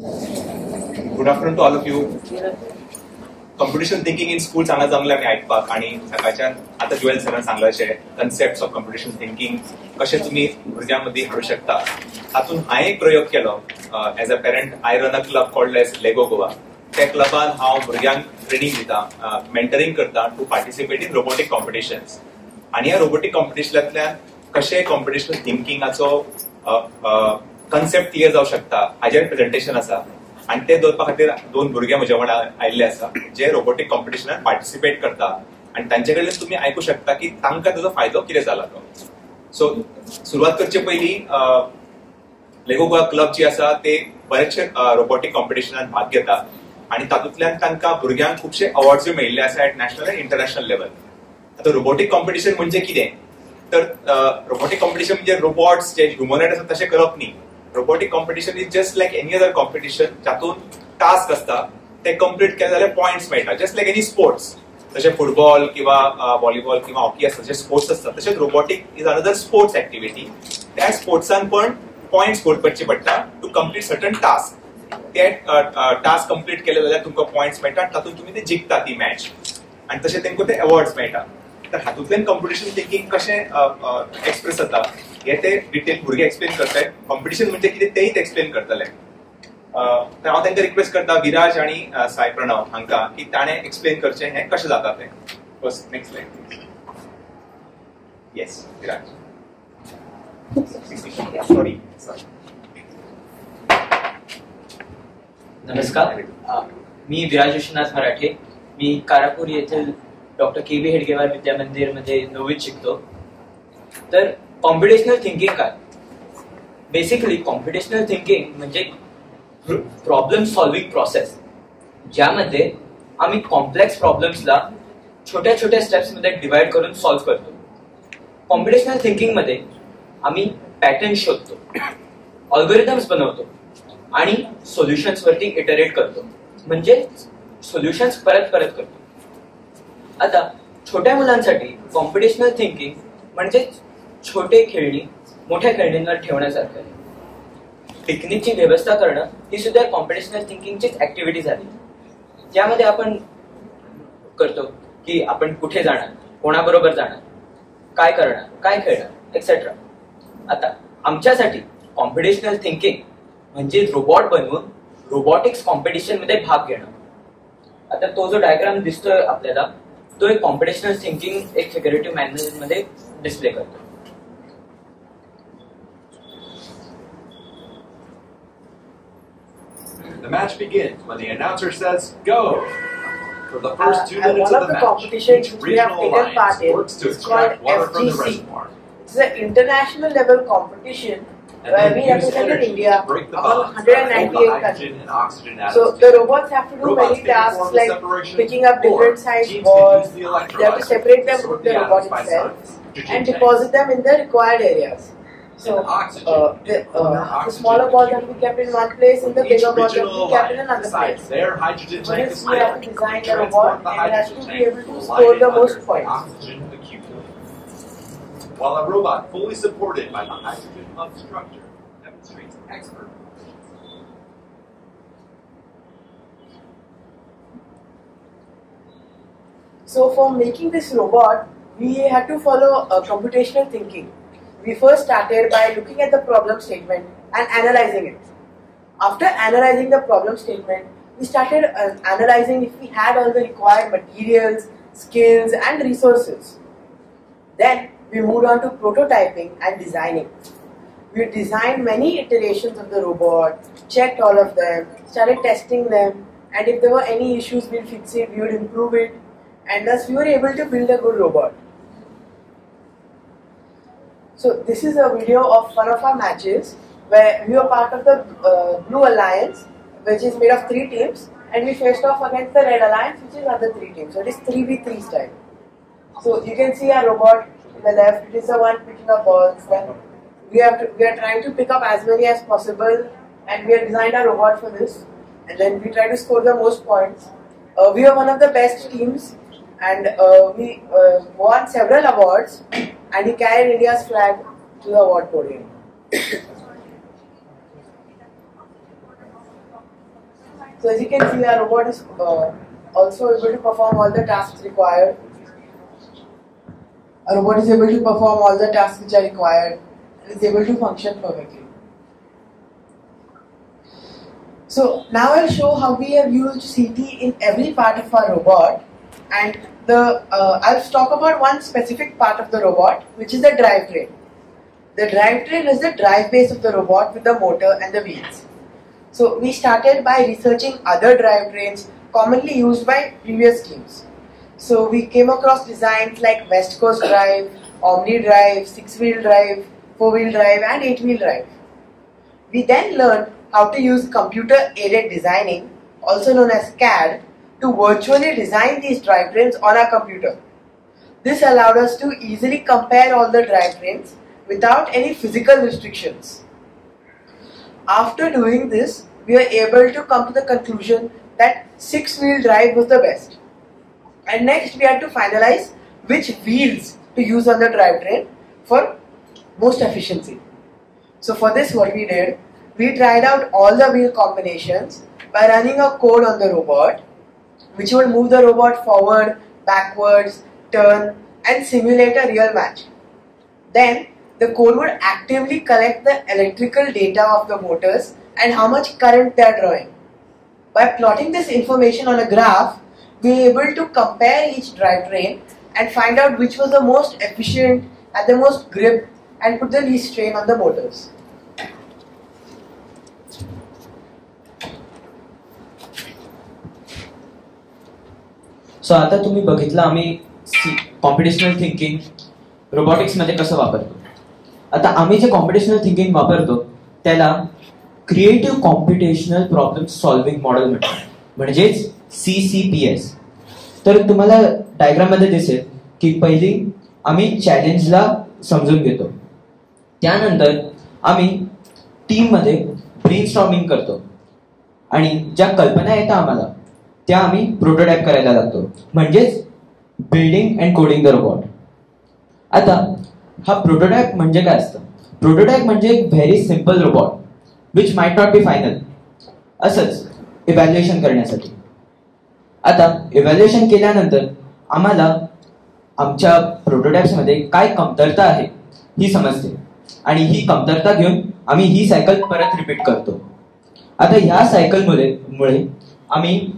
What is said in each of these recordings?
Good afternoon to all of you. Competition thinking in school सांगा जमलें आमी आयकपाक आणि सकाळच्यान आता ज्युएल सरान सांगला अशें कन्सेप्ट्स ऑफ कॉम्पिटिशन थिंकिंग कशें तुमी भुरग्यां मदीं हाडूं शकता. हातून हांवें एक प्रयोग केलो as a parent. I run a club called edge Lego Goa. त्या क्लबान हांव भुरग्यांक ट्रेनिंग दिता, मेंटरिंग करता to participate in robotic competitions. आणि ह्या रोबोटिक कॉम्पिटिशनांतल्यान कशें कॉम्पिटिशनल थिंकिंगाचो कन्सेप्ट क्लियर जावं शकता हाजेर प्रेझेंटेशन आसा. आणि ते दवरपा खातीर दोन भुरगे म्हज्या वांगडा आयिल्ले आसा जे रोबोटिक कॉम्पिटिशनात पार्टिसिपेट करता. आणि तांचे कडल्यान तुमी आयकूं शकता की तांकां ताजो फायदो कितें जाला तो. सो सुरवात करचे पयलीं लेगो गोवा क्लब जी आसा ते बरेचशे रोबोटिक कॉम्पिटिशनात भाग घेता आणि तातूंतल्यान तांकां भुरग्यांक खुबशे अवॉर्ड्स मेळिल्ले आसा एट नॅशनल आनी इंटरनॅशनल लेवल. आता रोबोटिक कॉम्पिटिशन म्हणजे कितें तर रोबोटिक कॉम्पिटिशन म्हणजे रोबोट्स जे ह्युमनॉइड आसा तशें करप न्ही. Robotic competition is just like any other competition जातून टास्क असता ते कंप्लीट केले जाल्यार पॉइंट्स मेळटा. जस्ट लायक एनी स्पोर्ट्स जशें फुटबॉल किंवा व्हॉलीबॉल किंवा हॉकी आसता जशें स्पोर्ट्स असतात तशेंच robotic is another sports activity. त्या स्पोर्ट्सान पण पॉइंट्स स्कोर करचे पडटा टू कंप्लीट सर्टन टास्क. ते टास्क कंप्लीट केले जाल्यार तुमकां पॉइंट्स मेळटा, तातूंत तुमी ते जिखता ती मॅच आणि तशें तांकां ते अवॉर्ड्स मेळटा. तर हातूंतल्यान कॉम्पिटिशन थिंकिंग कशें एक्सप्रेस जाता हे ते डिटेल भुरगे एक्सप्लेन करतात. कॉम्पिटिशन म्हणजे कितें तेय एक्सप्लेन करतले. तर हांव तांकां रिक्वेस्ट करता विराज आणि साई प्रणव हांकां की ताणें एक्सप्लेन करचें हें कशें जाता तें. बस next slide. Yes Viraj. Sorry. नमस्कार, मी विराज विश्वनाथ मराठे. मी कारापूर येथील डॉक्टर के. बी. हेडगेवार विद्या मंदिर मध्ये 9वीत शिकतो. तर कॉम्पिटिशनल थिंकिंग काय? बेसिकली कॉम्पिटिशनल थिंकिंग म्हणजे प्रॉब्लेम सॉल्विंग प्रोसेस ज्यामध्ये आम्ही कॉम्प्लेक्स प्रॉब्लेम्सला छोट्या छोट्या स्टेप्स मध्ये डिवाइड करून सॉल्व्ह करतो. कॉम्पिटिशनल थिंकिंग मध्ये आम्ही पॅटर्न शोधतो, अल्गोरिथम्स बनवतो आणि सोल्युशन्स वरती इटरेट करतो, म्हणजे सोल्युशन्स परत परत करतो. आता छोट्या मुलांसाठी कॉम्पिटिशनल थिंकिंग म्हणजे छोटे खेळणी मोठ्या खेळणींवर ठेवण्यासारखं आहे. पिकनिकची व्यवस्था करणं ही सुद्धा कॉम्पिटिशनल थिंकिंगचीच ऍक्टिव्हिटी झाली, ज्यामध्ये आपण करतो की आपण कुठे जाणार, कोणाबरोबर जाणार, काय करणार, काय खेळणार एक्सेट्रा. आता आमच्यासाठी कॉम्पिटिशनल थिंकिंग म्हणजे रोबोट बनवून रोबोटिक्स कॉम्पिटिशन मध्ये भाग घेणं. आता तो जो डायग्राम दिसतोय आपल्याला तो एक कॉम्पिटिशनल थिंकिंग एक फिगरेटिव्ह मॅनर मध्ये डिस्प्ले करतो. The match begins when the announcer says go. For the first 2 minutes of the match, each regional alliance works to extract water from the reservoir. It's an international level competition where we represented India among 198 countries. So the robots have to do many tasks like picking up different size balls. They have to separate them with the robot itself and deposit them in the required areas. So the smaller balls have to be kept in one place and the bigger balls have to be kept in another place. Once we have to design the robot and it has to be able to score the most points. While a robot fully supported by the hydrogen hub structure demonstrates expert. So for making this robot, we had to follow computational thinking. We first started by looking at the problem statement and analyzing it. After analyzing the problem statement, we started analyzing if we had all the required materials, skills and resources. Then we moved on to prototyping and designing. We designed many iterations of the robot, checked all of them, started testing them, and if there were any issues, we'd fix it, we would improve it, and thus we were able to build a good robot. So this is a video of one of our matches where we were part of the Blue Alliance, which is made of 3 teams, and we faced off against the Red Alliance, which is other 3 teams. So it is 3v3 style. So you can see our robot in the left, it is the one picking up balls. Then we are trying to pick up as many as possible, and we have designed our robot for this. And then we try to score the most points. We are one of the best teams, and we won several awards, and he carried India's flag to the award podium. So as you can see, our robot is also able to perform all the tasks required. A robot is able to perform all the tasks which are required and is able to function perfectly. So now I'll show how we have used CT in every part of our robot, and I'll talk about one specific part of the robot, which is the drivetrain. The drivetrain is the drive base of the robot with the motor and the wheels. So we started by researching other drivetrains commonly used by previous teams. So we came across designs like West Coast Drive, Omni Drive, 6-wheel drive, 4-wheel drive and 8-wheel drive. We then learned how to use computer-aided designing, also known as CAD, to virtually design these drivetrains on our computer. This allowed us to easily compare all the drivetrains without any physical restrictions. After doing this, we were able to come to the conclusion that 6-wheel drive was the best. And next we had to finalize which wheels to use on the drivetrain for most efficiency. So for this, what we did, we tried out all the wheel combinations by running a code on the robot, which would move the robot forward, backwards, turn and simulate a real match. Then the code would actively collect the electrical data of the motors and how much current they are drawing. By plotting this information on a graph, we were able to compare each drivetrain and find out which was the most efficient, had the most grip and put the least strain on the motors. So आता तुम्ही बघितलं आम्ही computational thinking robotics मध्ये कसं वापरतो. आता आम्ही जे कॉम्पिटिशनल थिंकिंग वापरतो त्याला creative computational problem solving model म्हणतात, म्हणजेच CCPS. तर तुम्हाला डायग्राम मध्ये दिसेल की पहिली आम्ही चॅलेंजला समजून घेतो, त्यानंतर आम्ही टीम मध्ये ब्रेनस्टॉर्मिंग करतो आणि ज्या कल्पना येतात आम्हाला त्या आम्ही प्रोटोटाइप करायला लागतो, म्हणजेच building and coding the robot. आता हा प्रोटोटाइप म्हणजे काय असतं? प्रोटोटाइप म्हणजे एक very simple robot which might not be final, असंच इव्हॅल्युएशन करण्यासाठी. आता इव्हॅल्युएशन केल्यानंतर आम्हाला आमच्या प्रोटोटाइप्स मध्ये काय कमतरता आहे ही समजते आणि ही कमतरता घेऊन आम्ही ही सायकल परत रिपीट करतो. आता ह्या सायकल मुळे आम्ही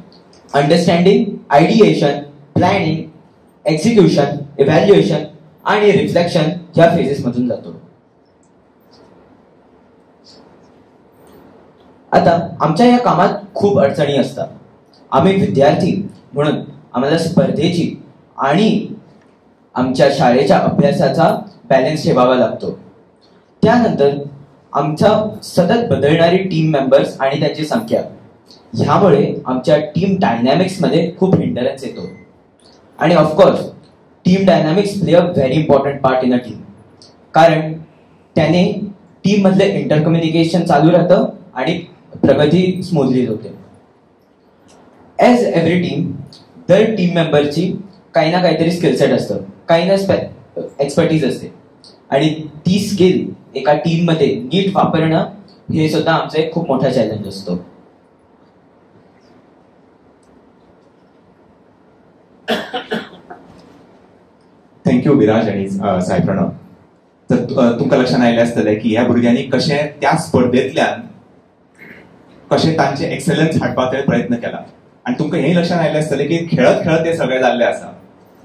अंडरस्टँडिंग, आयडिएशन, प्लॅनिंग, एक्झिक्युशन, इव्हॅल्युएशन आणि रिफ्लेक्शन ह्या फेजेस मधून जातो. आता आमच्या या कामात खूप अडचणी असतात. आम्ही विद्यार्थी म्हणून आम्हाला स्पर्धेची आणि आमच्या शाळेच्या अभ्यासाचा बॅलन्स ठेवावा लागतो. त्यानंतर आमचा सतत बदलणारी टीम मेंबर्स आणि त्यांची संख्या, ह्यामुळे आमच्या टीम डायनॅमिक्स मध्ये खूप हिंडरन्स येतो. आणि of course team dynamics play a very important part in a team, कारण त्याने टीम मधले इंटरकम्युनिकेशन चालू राहतं आणि प्रगती स्मूथली होते. ॲज एव्हरी टीम, दर टीम मेंबरची काही ना काहीतरी स्किल सेट असतं, काही ना एक्सपर्टीज असते आणि ती स्किल एका टीम मध्ये नीट वापरणं हे सुद्धा आमचा एक खूप मोठा चॅलेंज असतो. थँक्यू विराज आणि साई प्रणव. तर तुमकां लक्षात आयलें आसतलें की ह्या भुरग्यांनी कशें त्या स्पर्धेंतल्यान कशें तांचे एक्सलन्स हाडपाक प्रयत्न केला. आणि तुमकां हेंय लक्षात आयलें आसतलें की खेळत खेळत ते सगळें जाल्लें आसा.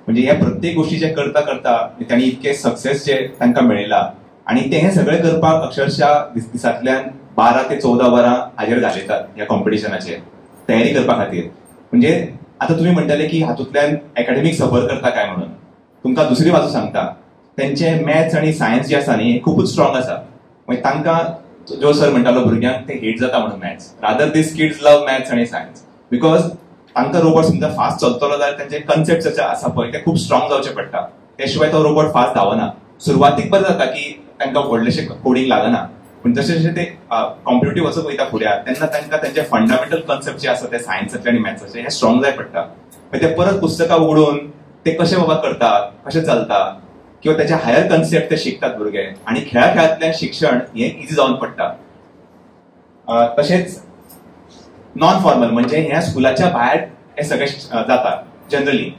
म्हणजे ह्या प्रत्येक गोष्टी जे करता करता त्यांनी इतके सक्सेस जे तांकां मेळयला आणि ते हे सगळें करपाक अक्षरशः दिसांतल्यान 12 ते 14 वरां हाजेर घालयतात ह्या कॉम्पिटिशनाचेर तयारी करपा खातीर. म्हणजे आता तुम्ही म्हणटाले की हातूंतल्यान एकाडेमीक सफर करता काय म्हणून. तुमकां दुसरी बाजू सांगता, त्यांचे मॅथ्स आणि सायन्स जे आसा न्ही खूपच स्ट्रॉंग आसा. म्हणजे तांकां जो सर म्हणटालो भुरग्यांक ते हेट जाता म्हणून maths, rather these kids love maths आणि सायन्स, बिकॉज तांकां रोबोट समजा फास्ट चलतलो जाल्यार त्यांचे कन्सेप्ट जे आसा पळय ते खूप स्ट्रॉंग जावचे पडटा. त्या शिवाय तो रोबोट फास्ट धांवना. सुरवातीक बरें जाता की तांकां व्हडलेशें कोडिंग लागना, पण जशें जशें ते कॉम्पिटिटिव्ह वचत वयता फुड्यान तेन्ना तांकां तेंचे फंडामेंटल कन्सेप्ट जे आसा ते सायन्साचे आणि मॅथ्साचे हे स्ट्रॉंग जाय पडटा. मागीर ते परत पुस्तकां उगडून ते कशें बाबा करतात, कशें चलता किंवा त्याचे हायर कन्सेप्ट ते शिकतात भुरगे आणि खेळा खेळांतल्यान शिक्षण हे इजी जावन पडटा. तशेंच नॉन फॉर्मल म्हणजे ह्या स्कुलाच्या भायर हे सगळे जाता जनरली,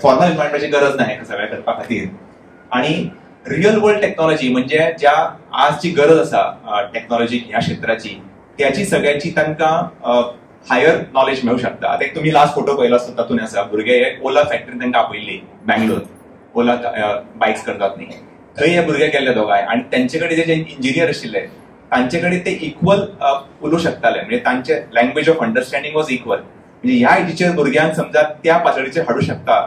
फॉर्मल एन्व्हायरमेंटाची गरज नाही सगळ्या करपा खातीर. आणि रियल वर्ल्ड टेक्नॉलॉजी म्हणजे ज्या आजची गरज असा टेक्नॉलॉजी ह्या क्षेत्राची, त्याची सगळ्याची तांकां हायर नॉलेज मेळू शकता. आता एक तुम्ही लास्ट फोटो पळयलो आसता, तातूंत आसा भुरगे ओला फॅक्टरीन तांकां आपयल्ली बँगलोर, ओला बायक्स करतात न्ही, थंय हे भुरगे गेल्ले दोगांय आणि त्यांचे कडेन जे इंजिनियर आशिल्ले तांचे कडेन ते इक्वल उलोवंक शकताले, म्हणजे तांचे language of understanding was equal. म्हणजे ह्या एजीचेर भुरग्यांक समजा त्या पातळीचेर हाडूं शकता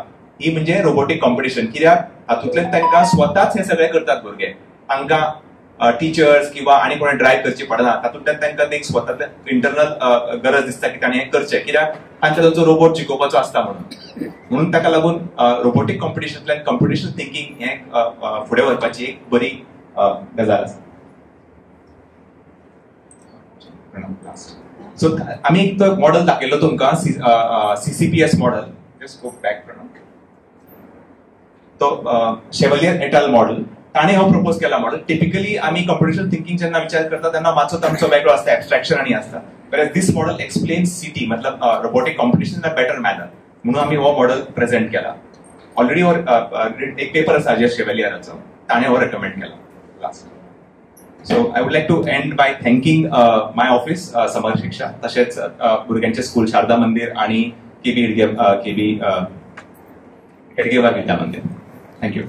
ही म्हणजे रोबोटिक कॉम्पिटिशन. कित्याक हातूंतल्यान तांकां स्वताच हे सगळे करतात भुरगे, तांकां टीचर्स किंवा आनी कोणी ड्रायव्ह करची पडना, तातूंतल्यान तांकां एक स्वतातले इंटरनल गरज दिसता की ताणें हें करचें, कित्याक तांच्या ताचो रोबोट शिकोवपाचो आसता म्हणून ताका लागून रोबोटिक कॉम्पिटिशनांतल्यान कॉम्पिटिशन थिंकींग हें फुडें व्हरपाची एक बरी गजाल आसा. सो आमी एक तो मॉडेल दाखयलो तुमकां, CCPS model. Just go back Pranav. तो शेवलियर एटाल मॉडेल, ताणें हो प्रपोज केला मॉडेल. टिपिकली आमी कॉम्पिटिशन थिंकींग जेन्ना विचार करता तेन्ना मातसो तांचो वेगळो आसता, एब्स्ट्रॅक्शन आनी आसता. Whereas this model explains CT, मतलब robotic competition in a better manner. म्हणून आम्ही हो मॉडेल प्रेझेंट केला. ऑलरेडी एक पेपर आसा जे शेवलियराचो, ताणें हो रेकमेंड केला. So I would like to end by thanking my office Samagra Shiksha, तशेंच भुरग्यांचे स्कूल शारदा मंदिर आणि केबी हेडगेवार विद्या मंदिर. थँक्यू.